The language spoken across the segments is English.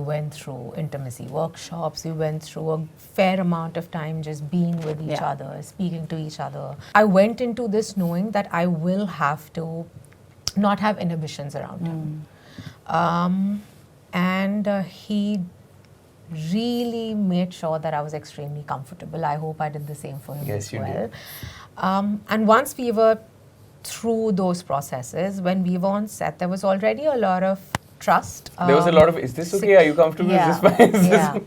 went through intimacy workshops. We went through a fair amount of time just being with each other, speaking to each other. I went into this knowing that I will have to not have inhibitions around him. And he really made sure that I was extremely comfortable. I hope I did the same for him as well. And once we were through those processes, when we were on set, there was already a lot of trust. There was a lot of, is this okay? Are you comfortable? Is this fine?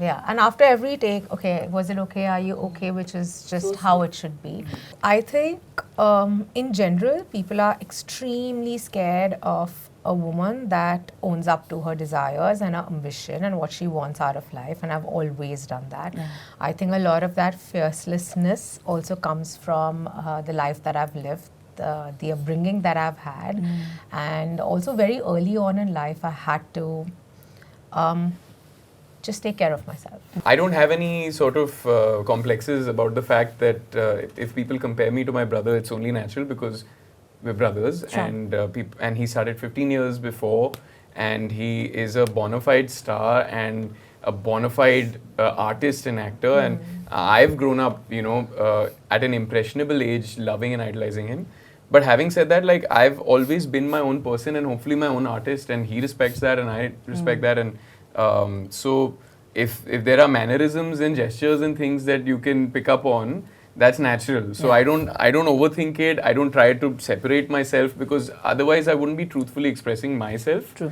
Yeah. And after every take, okay, was it okay? Are you okay? Which is just how it should be. I think in general, people are extremely scared of a woman that owns up to her desires and her ambition and what she wants out of life, and I've always done that. I think a lot of that fiercelessness also comes from the life that I've lived, the upbringing that I've had, and also very early on in life I had to just take care of myself. I don't have any sort of complexes about the fact that if people compare me to my brother, it's only natural because we're brothers. Sure. And he started 15 years before, and he is a bona fide star and a bona fide artist and actor. And I've grown up, at an impressionable age, loving and idolizing him. But having said that, like, I've always been my own person and hopefully my own artist, and he respects that and I respect that. And so if there are mannerisms and gestures and things that you can pick up on, that's natural. So I don't overthink it. I don't try to separate myself, because otherwise I wouldn't be truthfully expressing myself. True.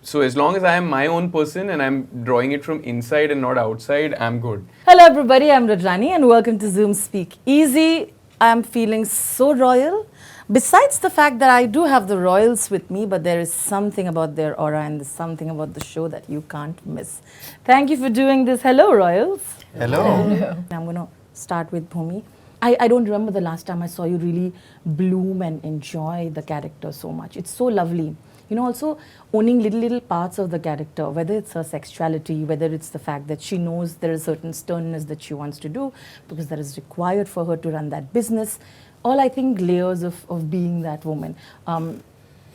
So as long as I am my own person and I'm drawing it from inside and not outside, I'm good. Hello everybody, I'm Rajani and welcome to Zoom Speak Easy. I'm feeling so royal. Besides the fact that I do have the royals with me, but there is something about their aura and there's something about the show that you can't miss. Thank you for doing this. Hello royals. Hello. I'm going to start with Bhumi. I don't remember the last time I saw you really bloom and enjoy the character so much. It's so lovely. Also owning little parts of the character, whether it's her sexuality, whether it's the fact that she knows there is certain sternness that she wants to do because that is required for her to run that business. All, I think, layers of being that woman.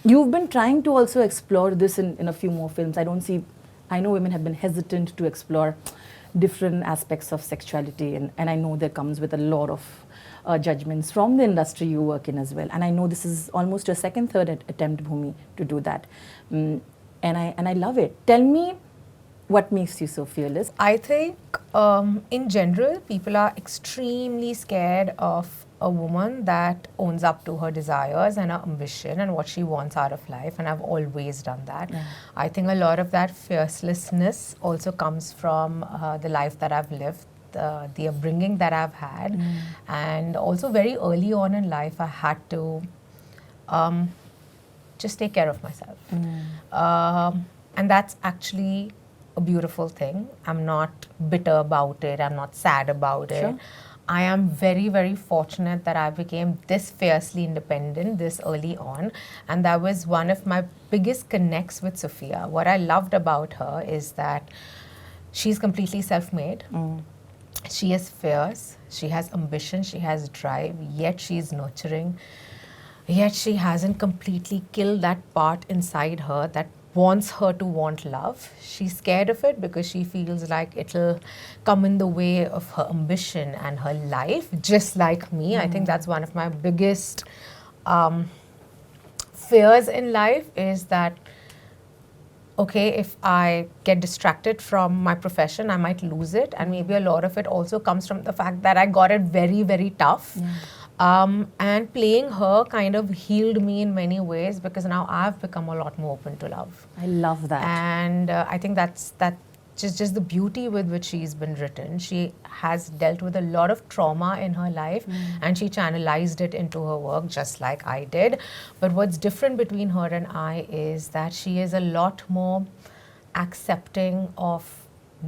You've been trying to also explore this in a few more films. I know women have been hesitant to explore different aspects of sexuality, and I know that comes with a lot of judgments from the industry you work in as well. And I know this is almost your second, third attempt, Bhumi, to do that. And I love it. Tell me what makes you so fearless. I think in general, people are extremely scared of a woman that owns up to her desires and her ambition and what she wants out of life, and I've always done that. I think a lot of that fiercelessness also comes from the life that I've lived, the upbringing that I've had, and also very early on in life I had to just take care of myself. And that's actually a beautiful thing. I'm not bitter about it, I'm not sad about it. I am very, very fortunate that I became this fiercely independent this early on, and that was one of my biggest connects with Sophia. What I loved about her is that she's completely self-made. She is fierce, she has ambition, she has drive, yet she's nurturing. Yet she hasn't completely killed that part inside her that wants her to want love. She's scared of it because she feels like it'll come in the way of her ambition and her life, just like me. I think that's one of my biggest fears in life, is that, okay, if I get distracted from my profession, I might lose it. And maybe a lot of it also comes from the fact that I got it very, very tough. And playing her kind of healed me in many ways, because now I've become a lot more open to love. I love that. And I think that's just the beauty with which she's been written. She has dealt with a lot of trauma in her life, and she channelized it into her work just like I did. But what's different between her and I is that she is a lot more accepting of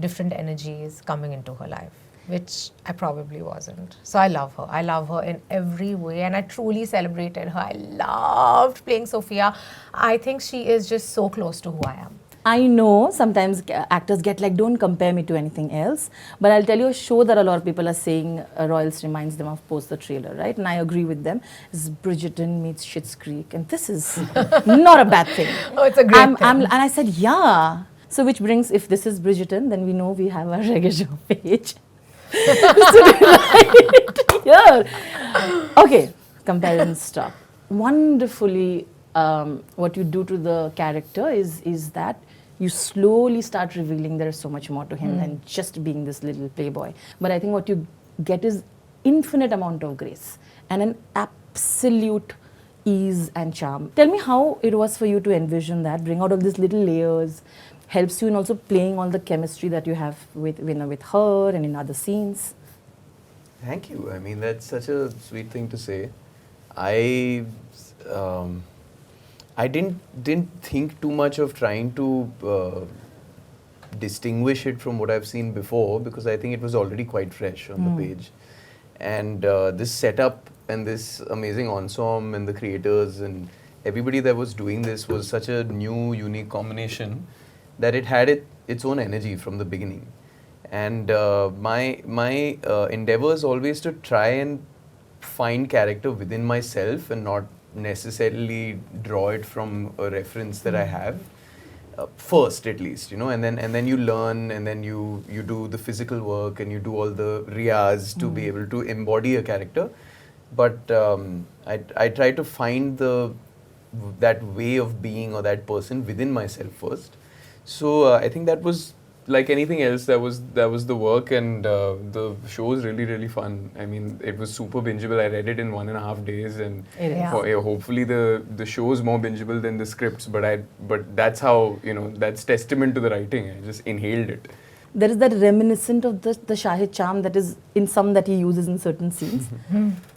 different energies coming into her life, which I probably wasn't. So I love her. I love her in every way, and I truly celebrated her. I loved playing Sophia. I think she is just so close to who I am. I know sometimes actors get like, don't compare me to anything else. But I'll tell you a show that a lot of people are saying Royals reminds them of post the trailer, right? And I agree with them. This is Bridgerton meets Schitt's Creek. And this is not a bad thing. Oh, it's a great thing. And I said, yeah. So which brings, if this is Bridgerton, then we know we have our reggae page. Here. Okay, comparison stop. Wonderfully, what you do to the character is that you slowly start revealing there is so much more to him than just being this little playboy. But I think what you get is infinite amount of grace and an absolute ease and charm. Tell me how it was for you to envision that, bring out all these little layers, helps you in also playing all the chemistry that you have with her and in other scenes. Thank you. I mean, that's such a sweet thing to say. I didn't think too much of trying to distinguish it from what I've seen before, because I think it was already quite fresh on the page. And this setup and this amazing ensemble and the creators and everybody that was doing this was such a new, unique combination that it had its own energy from the beginning. And my endeavor is always to try and find character within myself and not necessarily draw it from a reference that I have. First, at least, and then you learn, and then you do the physical work and you do all the riyaz to be able to embody a character. But I try to find that way of being or that person within myself first. So I think that was like anything else. That was the work, and the show was really, really fun. I mean, it was super bingeable. I read it in 1.5 days, and hopefully the show is more bingeable than the scripts. But that's how, that's testament to the writing. I just inhaled it. There is that reminiscent of the Shahid charm that is in some that he uses in certain scenes.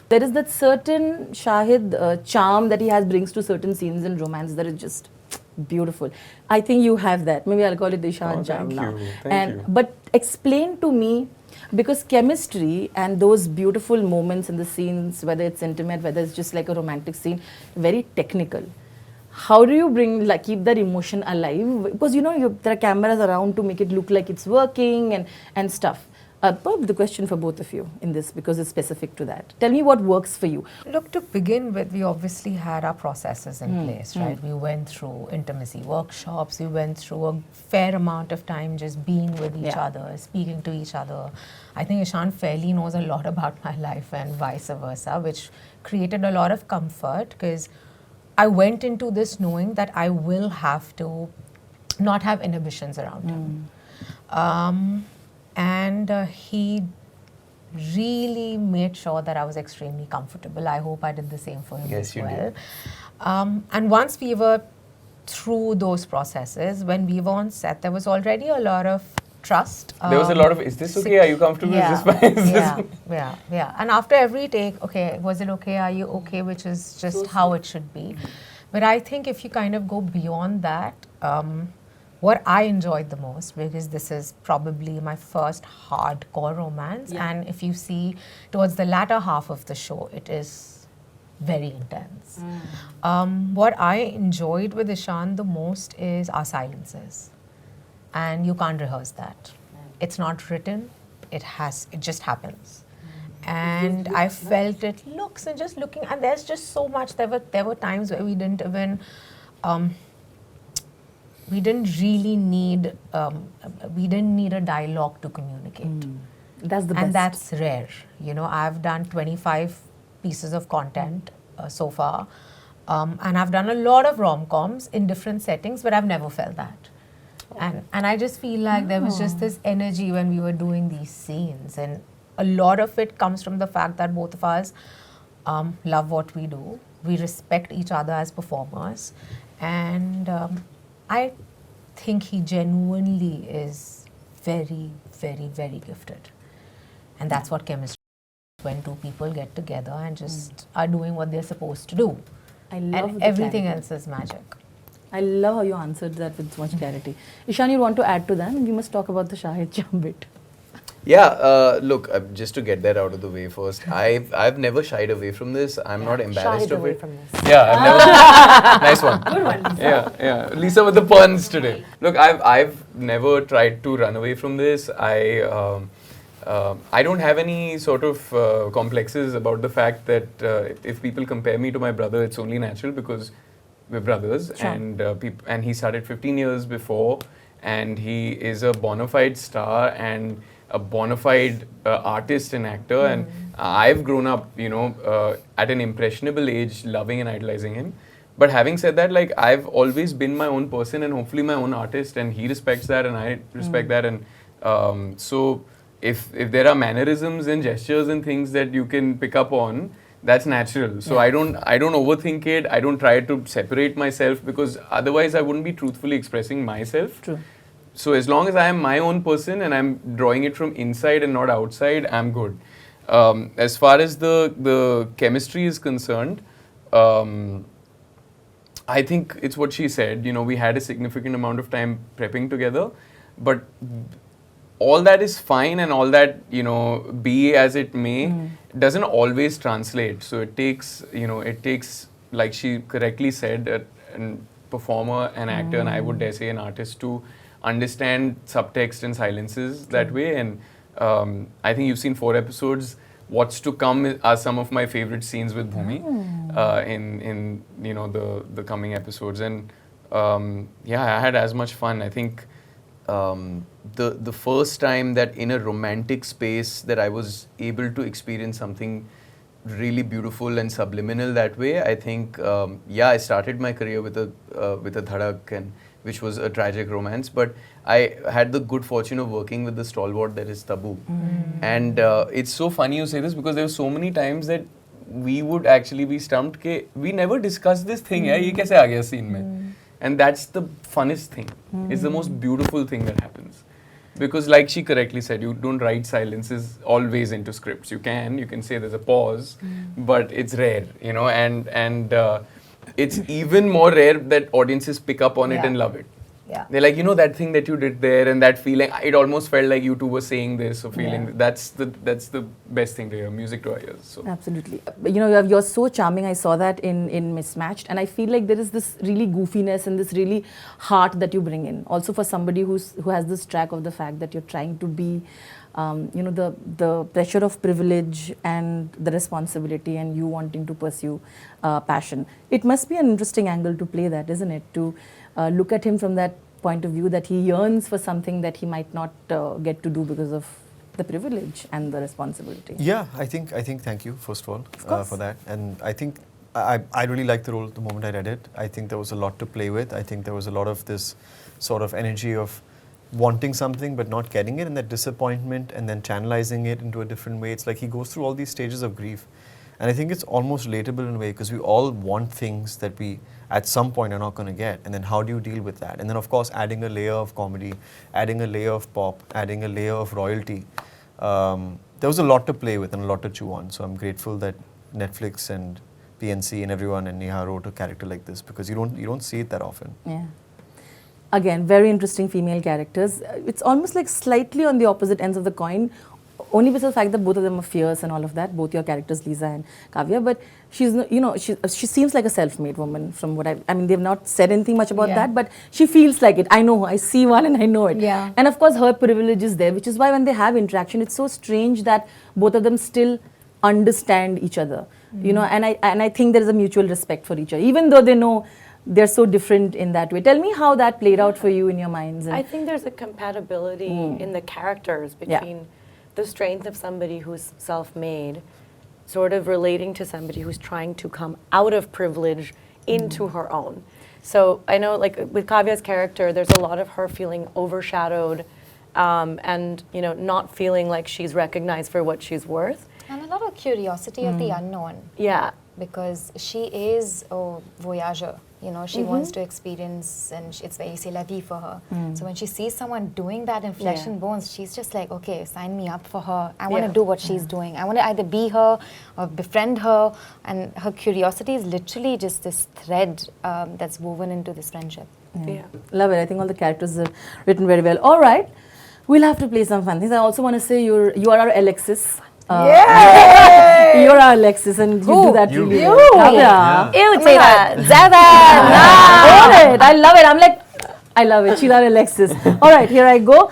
There is that certain Shahid charm that he brings to certain scenes in romance that is just beautiful. I think you have that. Maybe I'll call it the Ishaan charm now. Thank you. But explain to me, because chemistry and those beautiful moments in the scenes, whether it's intimate, whether it's just like a romantic scene, very technical. How do you keep that emotion alive? Because there are cameras around to make it look like it's working and stuff. The question for both of you in this, because it's specific to that. Tell me what works for you. Look, to begin with, we obviously had our processes in place, right? We went through intimacy workshops, we went through a fair amount of time just being with each other, speaking to each other. I think Ishaan fairly knows a lot about my life and vice versa, which created a lot of comfort, because I went into this knowing that I will have to not have inhibitions around him. And he really made sure that I was extremely comfortable. I hope I did the same for him as well. Did. And once we were through those processes, when we were on set, there was already a lot of trust. There was a lot of, is this okay? Are you comfortable? Is this fine? Yeah. And after every take, okay, was it okay? Are you okay? Which is just how it should be. But I think if you kind of go beyond that, what I enjoyed the most, because this is probably my first hardcore romance, and if you see towards the latter half of the show, it is very intense. What I enjoyed with Ishaan the most is our silences, and you can't rehearse that. It's not written, it just happens. And I felt it looks and just looking, and there's just so much. There were times where we didn't even we didn't really need a dialogue to communicate. That's the best. And that's rare. I've done 25 pieces of content so far, and I've done a lot of rom-coms in different settings, but I've never felt that. And I just feel like there was just this energy when we were doing these scenes, and a lot of it comes from the fact that both of us love what we do. We respect each other as performers, and I think he genuinely is very, very, very gifted. And that's what chemistry is, when two people get together and just are doing what they're supposed to do. I love and everything else is magic. I love how you answered that with so much clarity. Ishaan, you want to add to that? We must talk about the Shahid charm bit. Yeah, look, just to get that out of the way first, I've never shied away from this. I'm not embarrassed of it. From this. Yeah, I've never. Nice one. Good one, Lisa. Yeah. Lisa with the puns today. Look, I've never tried to run away from this. I don't have any sort of complexes about the fact that if people compare me to my brother, it's only natural because we're brothers, and he started 15 years before. and he is a bona fide star and a bona fide artist and actor. And I've grown up, at an impressionable age, loving and idolizing him. But having said that, like, I've always been my own person and hopefully my own artist, and he respects that and I respect that. And so if there are mannerisms and gestures and things that you can pick up on, that's natural. So I don't overthink it. I don't try to separate myself, because otherwise I wouldn't be truthfully expressing myself. True. So as long as I am my own person and I'm drawing it from inside and not outside, I'm good. As far as the chemistry is concerned, I think it's what she said. We had a significant amount of time prepping together, but all that is fine, and all that, be as it may, doesn't always translate. So it takes, like she correctly said, a performer, an actor, and I would dare say an artist, to understand subtext and silences that way. And I think you've seen 4 episodes. What's to come are some of my favorite scenes with Bhumi in the coming episodes. And I had as much fun. I think the first time that in a romantic space that I was able to experience something really beautiful and subliminal that way, I think I started my career with a Dhadak, and which was a tragic romance, but I had the good fortune of working with the stalwart that is Tabu. And it's so funny you say this, because there were so many times that we would actually be stumped ke we never discussed this thing, ye kaise aa gaya scene mein? And that's the funnest thing. It's the most beautiful thing that happens. Because like she correctly said, you don't write silences always into scripts. You can say there's a pause, but it's rare, and it's even more rare that audiences pick up on it and love it. Yeah. They're like, that thing that you did there, and that feeling, it almost felt like you two were saying this or feeling. That's the best thing to hear, music to our ears. So. Absolutely. You're so charming. I saw that in Mismatched, and I feel like there is this really goofiness and this really heart that you bring in. Also for somebody who has this track of the fact that you're trying to be, the pressure of privilege and the responsibility, and you wanting to pursue passion. It must be an interesting angle to play that, isn't it? To look at him from that point of view, that he yearns for something that he might not get to do because of the privilege and the responsibility. Yeah, I think thank you first of all for that, and I think I really liked the role the moment I read it. I think there was a lot to play with. I think there was a lot of this sort of energy of wanting something but not getting it, and that disappointment, and then channelizing it into a different way. It's like he goes through all these stages of grief, and I think it's almost relatable in a way, because we all want things that we at some point are not going to get, and then how do you deal with that? And then of course adding a layer of comedy, adding a layer of pop, adding a layer of royalty. There was a lot to play with and a lot to chew on. So I'm grateful that Netflix and PNC and everyone and Neha wrote a character like this, because you don't see it that often. Yeah. Again, very interesting female characters. It's almost like slightly on the opposite ends of the coin, only because of the fact that both of them are fierce and all of that, both your characters, Lisa and Kavya. But she's, she seems like a self-made woman from what I mean, they've not said anything much about that, but she feels like it. I know her, I see one and I know it. Yeah. And of course, her privilege is there, which is why when they have interaction, it's so strange that both of them still understand each other, and I think there is a mutual respect for each other, even though they know they're so different in that way. Tell me how that played out for you in your minds. I think there's a compatibility in the characters between the strength of somebody who's self-made, sort of relating to somebody who's trying to come out of privilege into her own. So I know, like with Kavya's character, there's a lot of her feeling overshadowed and not feeling like she's recognized for what she's worth. And a lot of curiosity of the unknown. Yeah. Because she is a voyager, she wants to experience, and it's very c'est la vie for her. So when she sees someone doing that in flesh and bones, she's just like, okay, sign me up for her. I want to do what she's doing. I want to either be her or befriend her. And her curiosity is literally just this thread that's woven into this friendship. Yeah. Love it. I think all the characters are written very well. All right, we'll have to play some fun things. I also want to say you are our Alexis. You're our Alexis, and you do that really well. Kavya. Ew, say that. I love it. I love it. She's our Alexis. All right, here I go.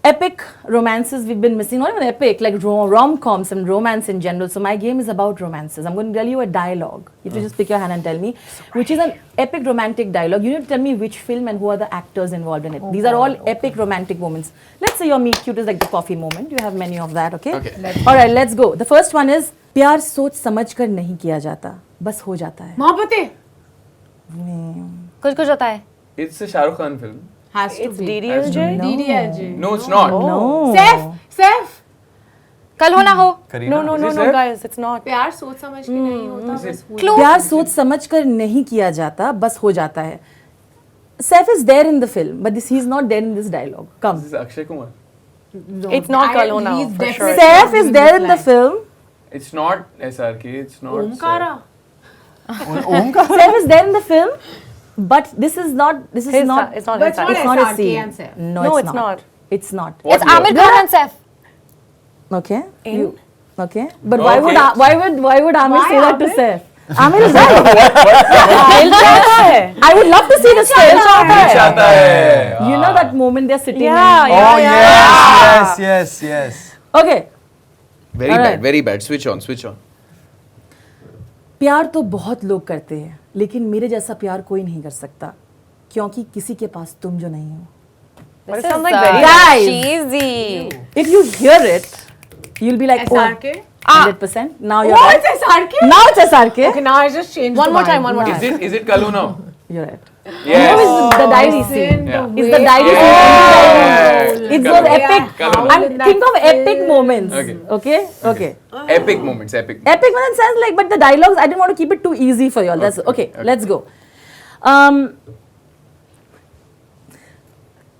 Epic romances we've been missing, not even epic, like rom-coms and romance in general. So my game is about romances. I'm going to tell you a dialogue. You have to just pick your hand and tell me which is an epic romantic dialogue. You need to tell me which film and who are the actors involved in it. These are all epic romantic moments. Let's say your meet cute is like the coffee moment. You have many of that, okay? All right, let's go. The first one is प्यार सोच समझ कर नहीं किया जाता, बस हो जाता है. मोहब्बत है. कुछ कुछ होता है. It's a Shah Rukh Khan film. Has to It's be. DDLJ? DDLJ. No, it's not. No. Saif. कल हो ना हो. No, guys, it's not. प्यार सोच समझ के नहीं होता बस हो. Clue. प्यार सोच समझ कर नहीं किया जाता, बस हो जाता है. Saif is there in the film, but he's not there in this dialogue. Come. This is Akshay Kumar. It's not Kal Ho Na Ho, He's for sure. Saif is there in the film. It's not SRK. It's not. Omkara. Saif is there in the film, but this is not. This is not. It's not But his it's not side. It's not a SRK scene. and Saif. No, it's not. It's not. What It's year? Amir Khan and Saif. Okay. In? You. Okay. But Okay. why would Amir Why say that to Amir? Saif? Amir is right. दिल चाहता है. I would love to see this film. Dil Chahta Hai. You know that moment they're sitting. Yeah, in- Oh yeah. yes. Okay. Very Alright. bad. Very bad. Switch on. Switch on. प्यार तो बहुत लोग करते हैं, लेकिन मेरे जैसा प्यार कोई नहीं कर सकता, क्योंकि किसी के पास तुम जो नहीं हो. But it sounds like very Guys. cheesy. If you hear it, you'll be like, SRK. 100%. Now you're Oh, right. it's SRK. Now it's SRK. Okay, now I just changed. One the more mind. time, one more time. Is it Kal Ho Na Ho? You're right. Yes. It's the diary scene. Yeah. It's the diary scene. It's those epic. Kal Ho Na Ho. And think of epic moments. Okay. Okay. Epic moments. Epic. Epic moments sounds like, but the dialogues, I didn't want to keep it too easy for you all. That's okay. Let's go.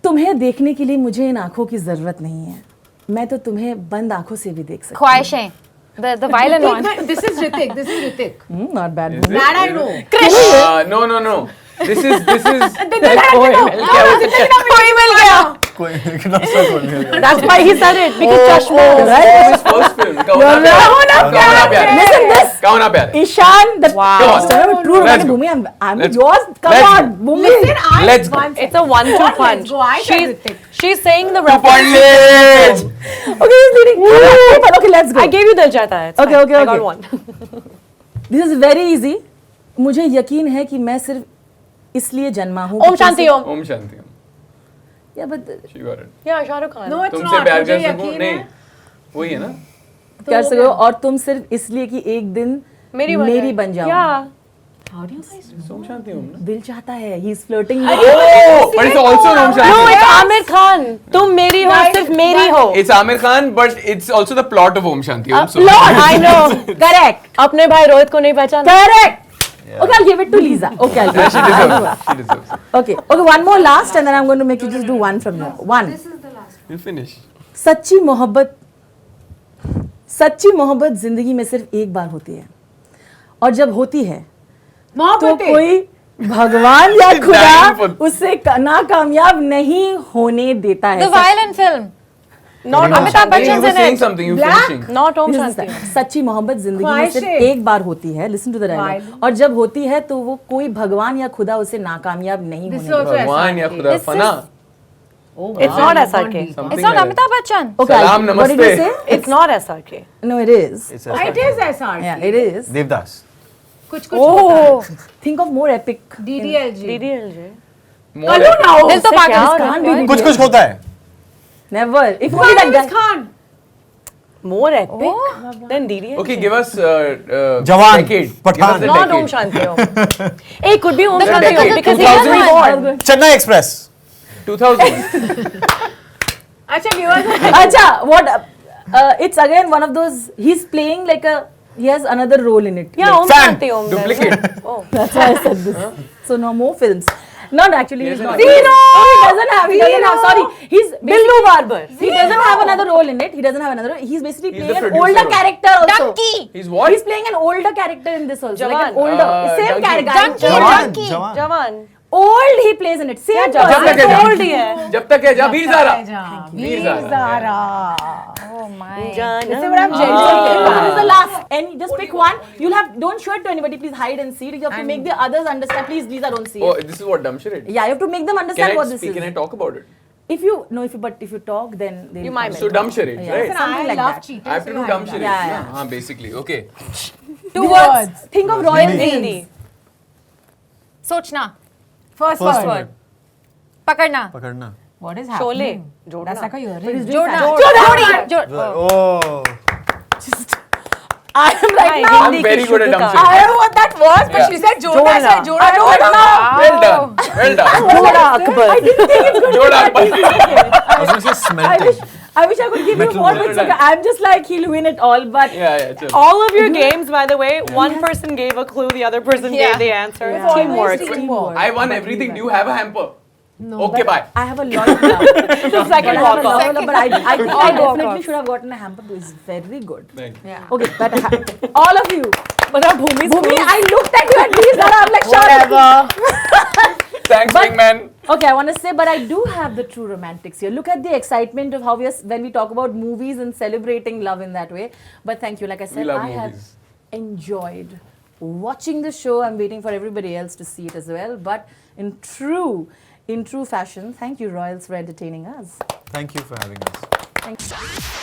तुम्हें देखने के लिए मुझे इन आँखों की जरूरत नहीं है. मैं तो तुम्हें बंद आँखों से भी देख सकती हूँ. ख्वाहिशें. The violent one. This is Ritik. Not bad. Is it? That I know. No. This is. कोई मिल गया. That's why he said it, because Chashma. Right? His first film. Kauna Pyar. Listen this. Kauna Pyar. Ishaan, the true Let's romantic go. Bhumi, I'm Let's yours. Come Let's on, Bhumi. Let's go. It's a 1-2 punch. go. I said Ritik. She's saying the 2 reference. point lead. Okay, he's leading. Okay, let's go. I gave you Dil Chahta Hai. It's Okay, fine. okay, I okay. got one. This is very easy. मुझे यकीन है कि मैं सिर्फ इसलिए जन्मा हूँ. Om Shanti Om. Om Shanti. Yeah, but She got it. Yeah, Shah Rukh Khan. No, it's तुमसे not. प्यार मुझे कर सकूं यकीन नहीं. है. वही है ना. कर सको और तुम सिर्फ इसलिए कि एक दिन मेरी बन जाओ. Yeah. How do you say so? Om Shanti Om. दिल चाहता है. He's flirting. Oh, but it's also Om Shanti. No, it's Amir Khan. तुम मेरी हो, सिर्फ मेरी हो. It's Amir Khan, but it's also the plot of Om Shanti Om. So. Lord, I know. Correct. अपने भाई रोहित को नहीं पहचाना. Correct. Okay, I'll give it to Lisa. Okay, I'll give Yeah, it. she deserves it. She deserves it. Okay, one more last, and then I'm going to make you just do one from here. One. You finish. सच्ची मोहब्बत जिंदगी में सिर्फ एक बार होती है, और जब होती है तो कोई भगवान या खुदा उससे नाकामयाब नहीं होने देता है. The violent film. Not Om Amitabh Shanti. Bachchan You were in saying it. something. You finishing. Not Om This is Shanti. the- सच्ची मोहब्बत जिंदगी में सिर्फ ख्वाहिशें. एक बार होती है. Listen to the dialogue. और जब होती है तो वो कोई भगवान या खुदा उसे नाकामयाब नहीं This is होने also भगवान या SRK. खुदा फना. It's not SRK. It's not Amitabh Bachchan. देता. Okay, Salam, what did you namaste. say? It's not SRK. No, it is. It's It is SRK. Yeah, it is. Devdas. कुछ होता है. Think of more epic. DDLJ. DDLJ. More Kal Ho epic. Na Ho. दिल तो क्या पागल. हो रहा है? Can't be कुछ होता है. Never. If only that guy. Khan. More epic than DDLJ. Okay, give us Jawan, decade. Pathaan. Give us the Not Om decade. Shanti Om. It could be Om The Shanti Om decade. because he 2000 was born. Chennai Express. 2000. अच्छा viewers. Acha, what? It's again one of those. He's playing like a. He has another role in it. Yeah, Om Fan. Shanti Om. then. Duplicate. Oh. That's why I said this. So no more films. Not actually. He's Yes, not. no. He doesn't have. He doesn't have. Sorry. He's Billu Barber. He doesn't have another role in it. He doesn't have another. He's basically He's playing the an producer older also. character also. Donkey. He's what? He's playing an older character in this also. Like an Jawan. older. Same Donkey. character. Donkey. Jawan. Jawan. Old he plays in it. Same जब तक है person. Old ही है. जब तक है जा Veer Zaara. Veer Zara. Oh my. This is what I'm Okay, genuinely this is the last. And just pick one. You'll have. Don't show it to anybody. Please hide and see it. You have to make the others understand. Please, Lisa, don't see Oh, it. this is what dumb shit. Yeah, you have to make them understand Can I what this speak? is. Can I talk about it? If you talk, then they'll You mime come. it. So dumb charades, Yeah. right? Listen, Something I like love that. cheating. I have to so do you dumb have charades. Yeah, yeah. Basically. Okay. 2 words. Think of royal Hindi. names. Sochna. First First word. word. Pakadna. Pakadna. What is Sholay. happening? Jodna. That's like a But earring. he's doing Jodna. fashion. Oh. I am right now. I'm very good at dumb I charades. don't know what that was, but Yeah. she said Jodna. I said Jodna. Well done. Well done. Joda Akbar. I didn't think it's going Joda to Akbar. be that I was going to say smelting. I wish I could give you Metal more, work. but it's okay. I'm just like, he'll win it all. But Yeah, chill. All of your games, by the way, one person gave a clue, the other person gave the answer. Yeah. It's teamwork. Always teamwork. I won everything. Do you have a hamper? No. Okay, bye. I have a lot of love. The second I have a walk off. lot of love, but I think I walk definitely off. should have gotten a hamper. But it's very good. Thank you. Yeah. Okay, but all of you. But our Bhumi's Bhumi, I looked at you and these I'm like, shut Thanks, big man. Okay, I want to say, but I do have the true romantics here. Look at the excitement of how when we talk about movies and celebrating love in that way. But thank you. Like I said, love I have movies. enjoyed watching the show. I'm waiting for everybody else to see it as well. But in true fashion, thank you, Royals, for entertaining us. Thank you for having us. Thank you.